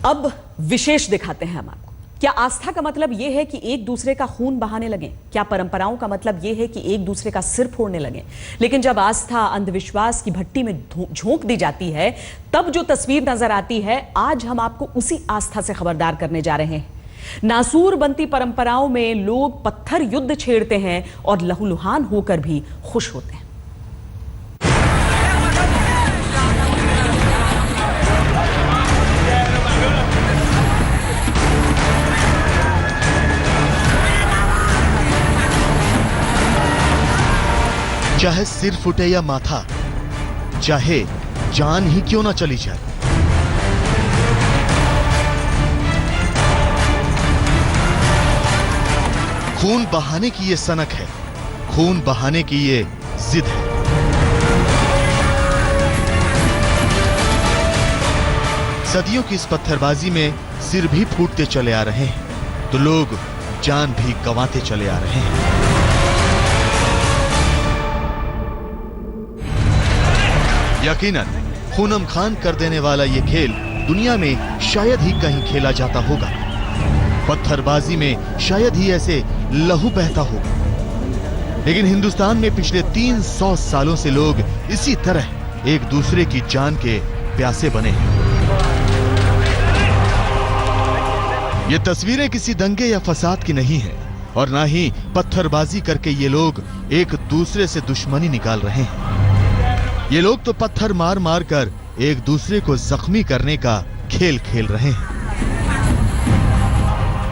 अब विशेष दिखाते हैं हम आपको। क्या आस्था का मतलब यह है कि एक दूसरे का खून बहाने लगे? क्या परंपराओं का मतलब यह है कि एक दूसरे का सिर फोड़ने लगे? लेकिन जब आस्था अंधविश्वास की भट्टी में झोंक दी जाती है, तब जो तस्वीर नजर आती है, आज हम आपको उसी आस्था से खबरदार करने जा रहे हैं। नासूर बनती परंपराओं में लोग पत्थर युद्ध छेड़ते हैं और लहूलुहान होकर भी खुश होते हैं। चाहे सिर फूटे या माथा, चाहे जान ही क्यों ना चली जाए, खून बहाने की ये सनक है, खून बहाने की ये जिद है। सदियों की इस पत्थरबाजी में सिर भी फूटते चले आ रहे हैं तो लोग जान भी गंवाते चले आ रहे हैं। यकीनन खूनम खान कर देने वाला ये खेल दुनिया में शायद ही कहीं खेला जाता होगा। पत्थरबाजी में शायद ही ऐसे लहू बहता होगा। लेकिन हिंदुस्तान में पिछले 300 सालों से लोग इसी तरह एक दूसरे की जान के प्यासे बने हैं। ये तस्वीरें किसी दंगे या फसाद की नहीं है और ना ही पत्थरबाजी करके ये लोग एक दूसरे से दुश्मनी निकाल रहे हैं। ये लोग तो पत्थर मार मार कर एक दूसरे को जख्मी करने का खेल खेल रहे हैं।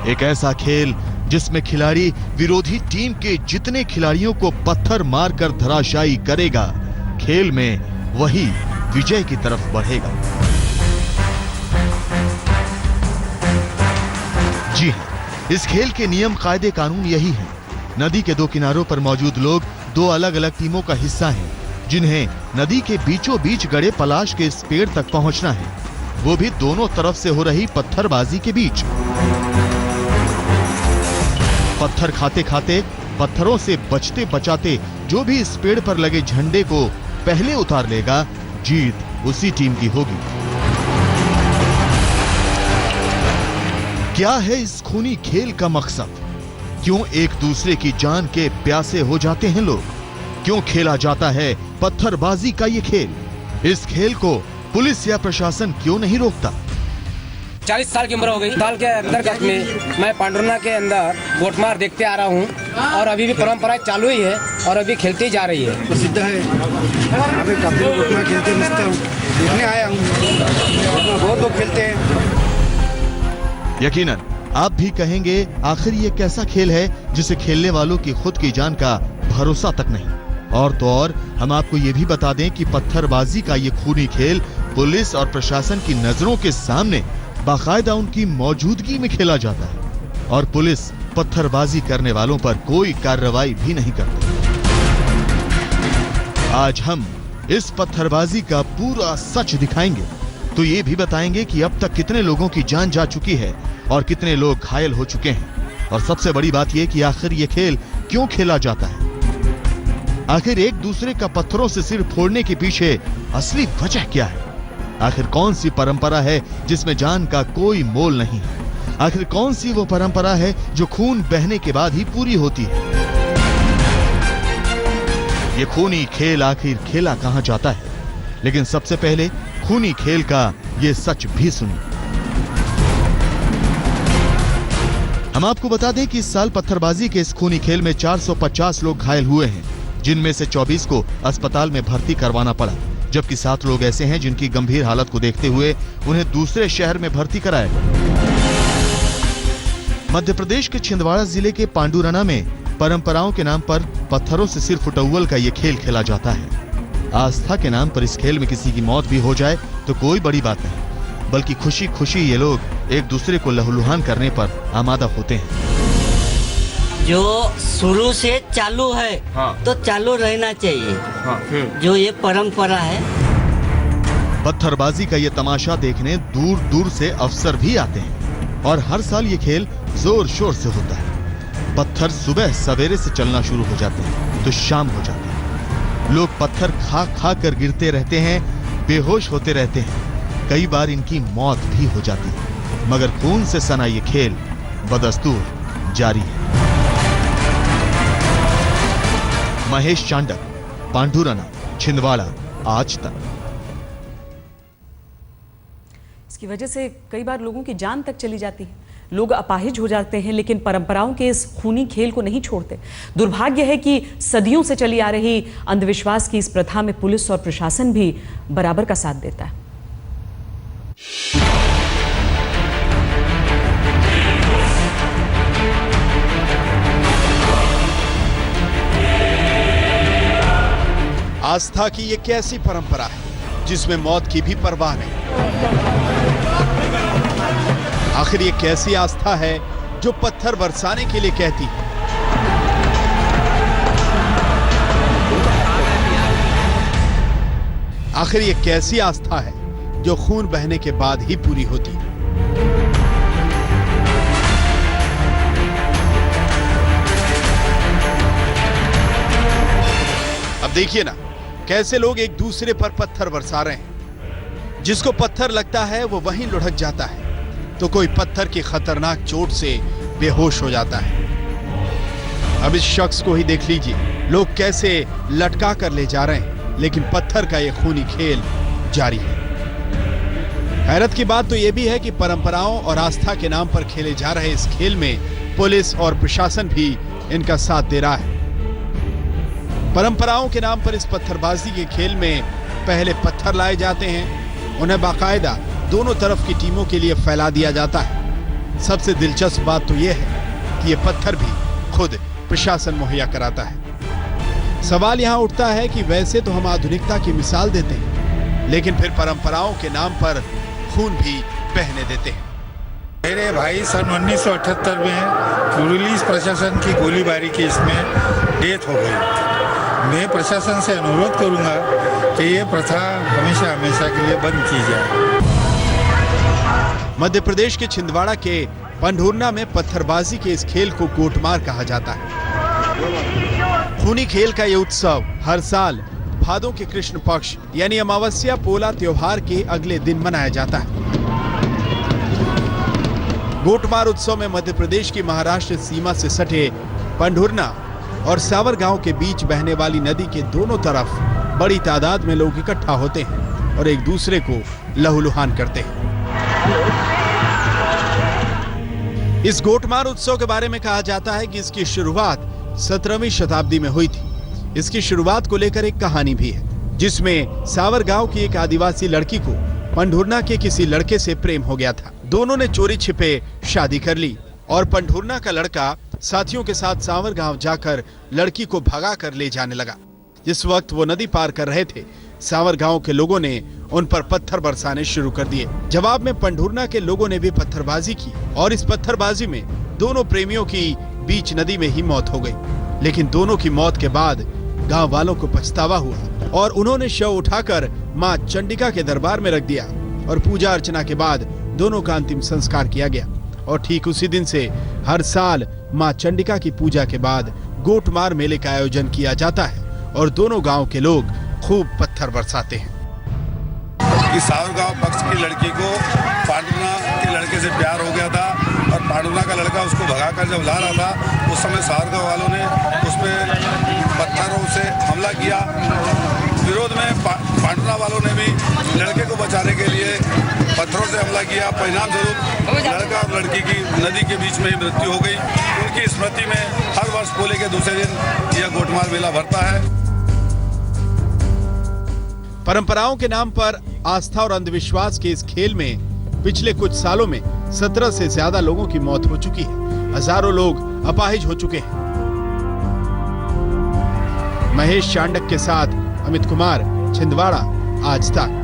एक ऐसा खेल जिसमें खिलाड़ी विरोधी टीम के जितने खिलाड़ियों को पत्थर मारकर धराशायी करेगा, खेल में वही विजय की तरफ बढ़ेगा। जी हां, इस खेल के नियम कायदे कानून यही है। नदी के दो किनारों पर मौजूद लोग दो अलग अलग टीमों का हिस्सा हैं, जिन्हें नदी के बीचों बीच गड़े पलाश के इस पेड़ तक पहुंचना है, वो भी दोनों तरफ से हो रही पत्थरबाजी के बीच। पत्थर खाते खाते, पत्थरों से बचते बचाते जो भी इस पेड़ पर लगे झंडे को पहले उतार लेगा, जीत उसी टीम की होगी। क्या है इस खूनी खेल का मकसद? क्यों एक दूसरे की जान के प्यासे हो जाते हैं लोग? क्यों खेला जाता है पत्थरबाजी का ये खेल? इस खेल को पुलिस या प्रशासन क्यों नहीं रोकता? 40 साल की उम्र हो गई। साल के अंतर्गत में मैं पांडुरना के अंदर गोटमार देखते आ रहा हूँ और अभी भी परंपरा चालू ही है और अभी खेलती जा रही है। प्रसिद्ध है, अभी काफी लोग गोटमार खेलते देखने आया हूँ, बहुत लोग खेलते हैं। यकीनन आप भी कहेंगे, आखिर ये कैसा खेल है जिसे खेलने वालों की खुद की जान का भरोसा तक नहीं। और तो और हम आपको ये भी बता दें कि पत्थरबाजी का ये खूनी खेल पुलिस और प्रशासन की नजरों के सामने बाकायदा उनकी मौजूदगी में खेला जाता है और पुलिस पत्थरबाजी करने वालों पर कोई कार्रवाई भी नहीं करती। आज हम इस पत्थरबाजी का पूरा सच दिखाएंगे, तो ये भी बताएंगे कि अब तक कितने लोगों की जान जा चुकी है और कितने लोग घायल हो चुके हैं। और सबसे बड़ी बात यह कि आखिर ये खेल क्यों खेला जाता है। आखिर एक दूसरे का पत्थरों से सिर फोड़ने के पीछे असली वजह क्या है? आखिर कौन सी परंपरा है जिसमें जान का कोई मोल नहीं है? आखिर कौन सी वो परंपरा है जो खून बहने के बाद ही पूरी होती है? ये खूनी खेल आखिर खेला कहां जाता है? लेकिन सबसे पहले खूनी खेल का ये सच भी सुनिए। हम आपको बता दें कि इस साल पत्थरबाजी के इस खूनी खेल में 450 लोग घायल हुए हैं, जिनमें से 24 को अस्पताल में भर्ती करवाना पड़ा, जबकि 7 लोग ऐसे हैं जिनकी गंभीर हालत को देखते हुए उन्हें दूसरे शहर में भर्ती कराया गया। मध्य प्रदेश के छिंदवाड़ा जिले के पांडुरना में परंपराओं के नाम पर पत्थरों से सिर फुटौल का ये खेल खेला जाता है। आस्था के नाम पर इस खेल में किसी की मौत भी हो जाए तो कोई बड़ी बात नहीं, बल्कि खुशी खुशी ये लोग एक दूसरे को लहूलुहान करने पर आमादा होते हैं। जो शुरू से चालू है, हाँ। तो चालू रहना चाहिए, हाँ। जो ये परंपरा है। पत्थरबाजी का ये तमाशा देखने दूर दूर से अफसर भी आते हैं और हर साल ये खेल जोर शोर से होता है। पत्थर सुबह सवेरे से चलना शुरू हो जाते हैं तो शाम हो जाती है। लोग पत्थर खा खा कर गिरते रहते हैं, बेहोश होते रहते हैं, कई बार इनकी मौत भी हो जाती है। मगर खून से सना ये खेल बदस्तूर जारी है। महेश चांडक, पांडुरना, छिंदवाड़ा, आज तक। इसकी वजह से कई बार लोगों की जान तक चली जाती है, लोग अपाहिज हो जाते हैं, लेकिन परंपराओं के इस खूनी खेल को नहीं छोड़ते। दुर्भाग्य है कि सदियों से चली आ रही अंधविश्वास की इस प्रथा में पुलिस और प्रशासन भी बराबर का साथ देता है। आस्था की ये कैसी परंपरा है जिसमें मौत की भी परवाह नहीं। आखिर ये कैसी आस्था है जो पत्थर बरसाने के लिए कहती है। आखिर ये कैसी आस्था है जो खून बहने के बाद ही पूरी होती है। अब देखिए ना, कैसे लोग एक दूसरे पर पत्थर बरसा रहे हैं। जिसको पत्थर लगता है वो वहीं लुढ़क जाता है, तो कोई पत्थर की खतरनाक चोट से बेहोश हो जाता है। अब इस शख्स को ही देख लीजिए, लोग कैसे लटका कर ले जा रहे हैं, लेकिन पत्थर का ये खूनी खेल जारी है। हैरत की बात तो यह भी है कि परंपराओं और आस्था के नाम पर खेले जा रहे इस खेल में पुलिस और प्रशासन भी इनका साथ दे रहा है। परंपराओं के नाम पर इस पत्थरबाजी के खेल में पहले पत्थर लाए जाते हैं, उन्हें बाकायदा दोनों तरफ की टीमों के लिए फैला दिया जाता है। सबसे दिलचस्प बात तो यह है कि ये पत्थर भी खुद प्रशासन मुहैया कराता है। सवाल यहां उठता है कि वैसे तो हम आधुनिकता की मिसाल देते हैं, लेकिन फिर परंपराओं के नाम पर खून भी बहने देते हैं। मेरे भाई सन 1978 में पुलिस प्रशासन की गोलीबारी की इसमें डेथ हो गई। मैं प्रशासन से अनुरोध करूंगा कि ये प्रथा हमेशा हमेशा के लिए बंद की जाए। मध्य प्रदेश के छिंदवाड़ा के पंढूरना में पत्थरबाजी के इस खेल को गोटमार कहा जाता है। खूनी खेल का ये उत्सव हर साल भादों के कृष्ण पक्ष यानी अमावस्या पोला त्योहार के अगले दिन मनाया जाता है। गोटमार उत्सव में मध्य प्रदेश की महाराष्ट्र सीमा से सटे पंढूरना और सावर गांव के बीच बहने वाली नदी के दोनों तरफ बड़ी तादाद में लोग इकट्ठा होते हैं और एक दूसरे को लहूलुहान करते हैं। इस गोटमार उत्सव के बारे में कहा जाता है कि इसकी शुरुआत 17वीं शताब्दी में हुई थी। इसकी शुरुआत को लेकर एक कहानी भी है, जिसमें सावर गांव की एक आदिवासी लड़की को पंढूरना के किसी लड़के से प्रेम हो गया था। दोनों ने चोरी छिपे शादी कर ली और पंढूरना का लड़का साथियों के साथ सावर गांव जाकर लड़की को भगा कर ले जाने लगा। जिस वक्त वो नदी पार कर रहे थे, सावर गांव के लोगों ने उन पर पत्थर बरसाने शुरू कर दिए। जवाब में पंढूरना के लोगों ने भी पत्थरबाजी की और इस पत्थरबाजी में दोनों प्रेमियों की बीच नदी में ही मौत हो गई। लेकिन दोनों की मौत के बाद गांव वालों को पछतावा हुआ और उन्होंने शव उठाकर मां चंडिका के दरबार में रख दिया और पूजा अर्चना के बाद दोनों का अंतिम संस्कार किया गया। और ठीक उसी दिन से हर साल मां चंडिका की पूजा के बाद गोटमार मेले का आयोजन किया जाता है और दोनों गांव के लोग खूब पत्थर बरसाते हैं। इस सावर गांव पक्ष की लड़की को पांडुरना के लड़के से प्यार हो गया था और पांडुरना का लड़का उसको भगाकर जब ला रहा था, उस समय सावर गांव वालों ने उस पर पत्थरों से हमला किया। विरोध में पांडुरना वालों ने भी लड़के को बचाने के लिए पत्थरों से हमला किया। परिणाम स्वरूप लड़का और लड़की की नदी के बीच में ही मृत्यु हो गई। उनकी स्मृति में हर वर्ष पोले के दूसरे दिन यह गोटमार मेला भरता है। परंपराओं के नाम पर आस्था और अंधविश्वास के इस खेल में पिछले कुछ सालों में 17 से ज्यादा लोगों की मौत हो चुकी है। हजारों लोग अपाहिज हो चुके हैं। महेश चांडक के साथ अमित कुमार, छिंदवाड़ा, आज तक।